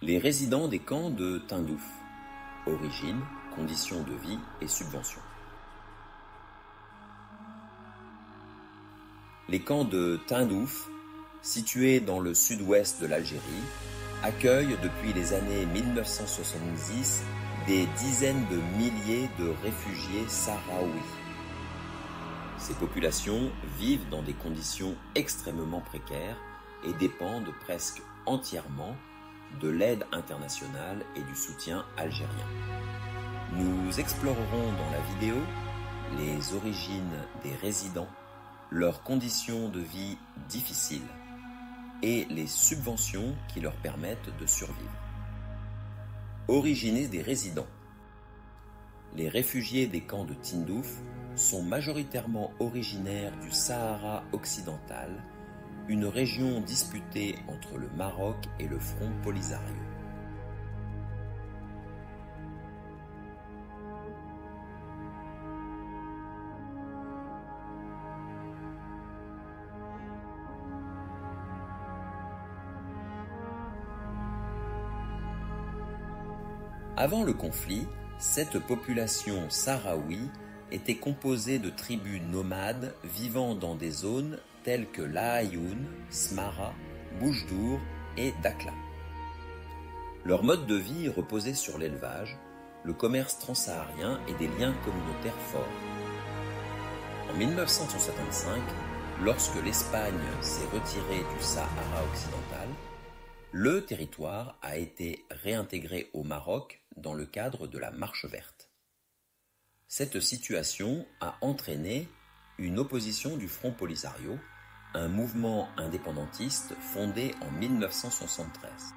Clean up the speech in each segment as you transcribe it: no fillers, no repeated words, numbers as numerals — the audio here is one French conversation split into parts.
Les résidents des camps de Tindouf. Origine, conditions de vie et subventions. Les camps de Tindouf, situés dans le sud-ouest de l'Algérie, accueillent depuis les années 1970 des dizaines de milliers de réfugiés sahraouis. Ces populations vivent dans des conditions extrêmement précaires et dépendent presque entièrement de l'aide internationale et du soutien algérien. Nous explorerons dans la vidéo les origines des résidents, leurs conditions de vie difficiles et les subventions qui leur permettent de survivre. Origines des résidents. Les réfugiés des camps de Tindouf sont majoritairement originaires du Sahara occidental, une région disputée entre le Maroc et le Front Polisario. Avant le conflit, cette population sahraoui était composée de tribus nomades vivant dans des zones telles que Laayoune, Smara, Boujdour et Dakhla. Leur mode de vie reposait sur l'élevage, le commerce transsaharien et des liens communautaires forts. En 1965, lorsque l'Espagne s'est retirée du Sahara occidental, le territoire a été réintégré au Maroc dans le cadre de la Marche verte. Cette situation a entraîné une opposition du Front Polisario, un mouvement indépendantiste fondé en 1973.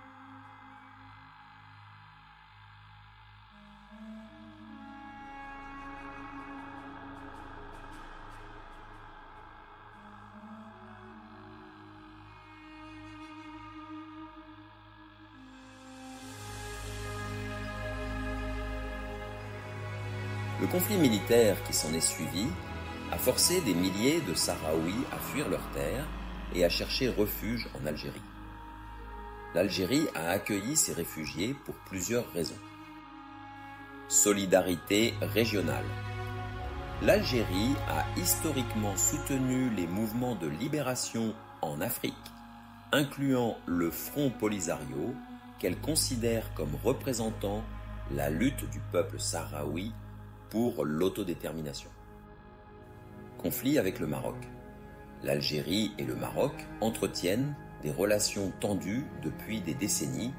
Le conflit militaire qui s'en est suivi a forcé des milliers de Sahraouis à fuir leurs terres et à chercher refuge en Algérie. L'Algérie a accueilli ces réfugiés pour plusieurs raisons. Solidarité régionale. L'Algérie a historiquement soutenu les mouvements de libération en Afrique, incluant le Front Polisario, qu'elle considère comme représentant la lutte du peuple sahraoui pour l'autodétermination. Conflit avec le Maroc. L'Algérie et le Maroc entretiennent des relations tendues depuis des décennies,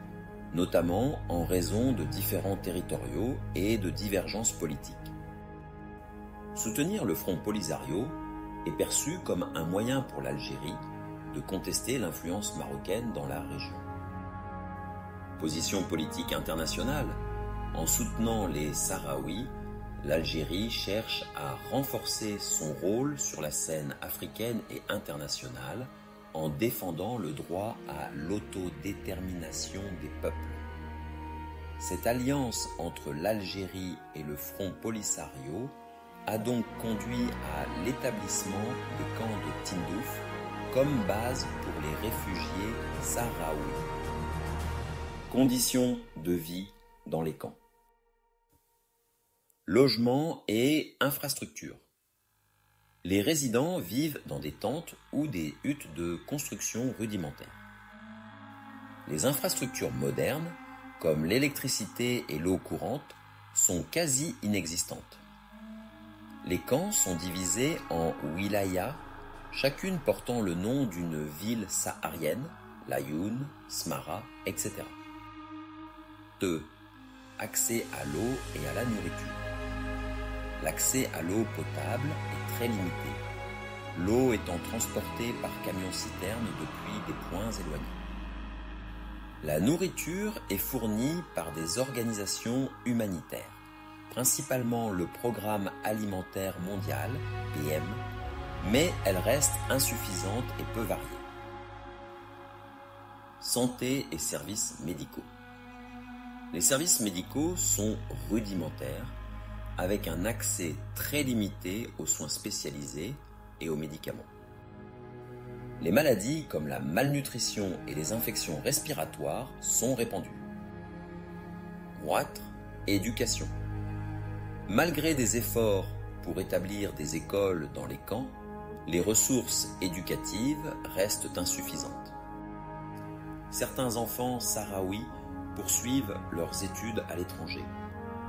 notamment en raison de différends territoriaux et de divergences politiques. Soutenir le Front Polisario est perçu comme un moyen pour l'Algérie de contester l'influence marocaine dans la région. Position politique internationale. En soutenant les Sahraouis, l'Algérie cherche à renforcer son rôle sur la scène africaine et internationale en défendant le droit à l'autodétermination des peuples. Cette alliance entre l'Algérie et le Front Polisario a donc conduit à l'établissement des camps de Tindouf comme base pour les réfugiés sahraouis. Conditions de vie dans les camps. Logement et infrastructures. Les résidents vivent dans des tentes ou des huttes de construction rudimentaire. Les infrastructures modernes, comme l'électricité et l'eau courante, sont quasi inexistantes. Les camps sont divisés en wilayas, chacune portant le nom d'une ville saharienne, Laayoune, Smara, etc. Accès à l'eau et à la nourriture. L'accès à l'eau potable est très limité, l'eau étant transportée par camion-citerne depuis des points éloignés. La nourriture est fournie par des organisations humanitaires, principalement le Programme alimentaire mondial, PM, mais elle reste insuffisante et peu variée. Santé et services médicaux. Les services médicaux sont rudimentaires, avec un accès très limité aux soins spécialisés et aux médicaments. Les maladies comme la malnutrition et les infections respiratoires sont répandues. Watre, éducation. Malgré des efforts pour établir des écoles dans les camps, les ressources éducatives restent insuffisantes. Certains enfants sahraouis poursuivent leurs études à l'étranger,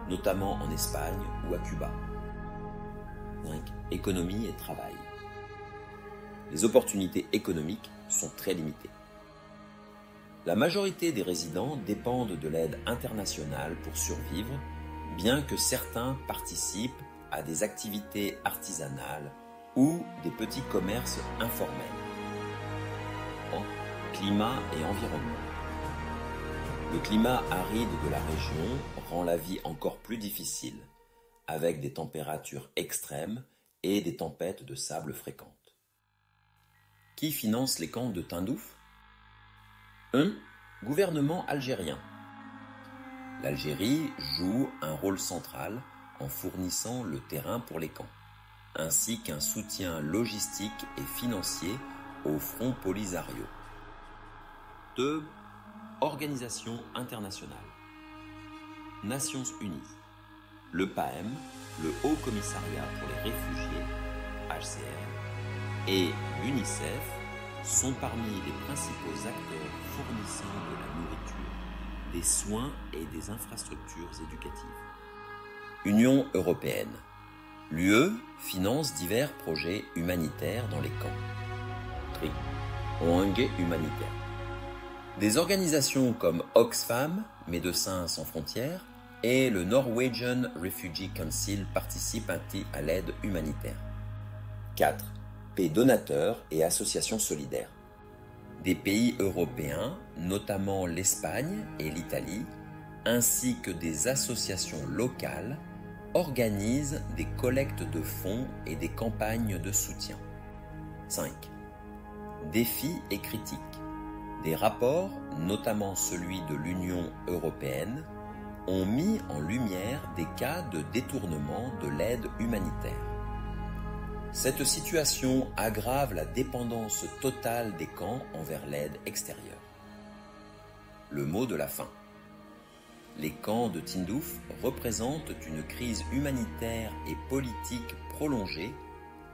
notamment en Espagne ou à Cuba. 5. Économie et travail. Les opportunités économiques sont très limitées. La majorité des résidents dépendent de l'aide internationale pour survivre, bien que certains participent à des activités artisanales ou des petits commerces informels. Climat et environnement. Le climat aride de la région rend la vie encore plus difficile, avec des températures extrêmes et des tempêtes de sable fréquentes. Qui finance les camps de Tindouf ? 1. Gouvernement algérien. L'Algérie joue un rôle central en fournissant le terrain pour les camps, ainsi qu'un soutien logistique et financier au Front Polisario. 2. Organisation internationale. Nations Unies. Le PAM, le Haut Commissariat pour les réfugiés, HCR, et l'UNICEF sont parmi les principaux acteurs fournissant de la nourriture, des soins et des infrastructures éducatives. Union européenne. L'UE finance divers projets humanitaires dans les camps. ONG humanitaire. Des organisations comme Oxfam, Médecins sans frontières, et le Norwegian Refugee Council participent ainsi à l'aide humanitaire. 4. Pays donateurs et associations solidaires. Des pays européens, notamment l'Espagne et l'Italie, ainsi que des associations locales, organisent des collectes de fonds et des campagnes de soutien. 5. Défis et critiques. Des rapports, notamment celui de l'Union européenne, ont mis en lumière des cas de détournement de l'aide humanitaire. Cette situation aggrave la dépendance totale des camps envers l'aide extérieure. Le mot de la fin. Les camps de Tindouf représentent une crise humanitaire et politique prolongée,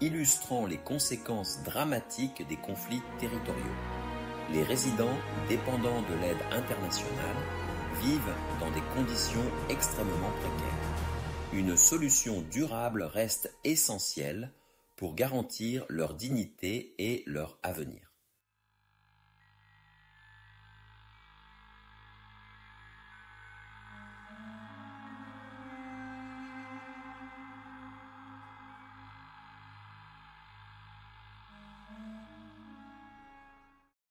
illustrant les conséquences dramatiques des conflits territoriaux. Les résidents dépendants de l'aide internationale vivent dans des conditions extrêmement précaires. Une solution durable reste essentielle pour garantir leur dignité et leur avenir.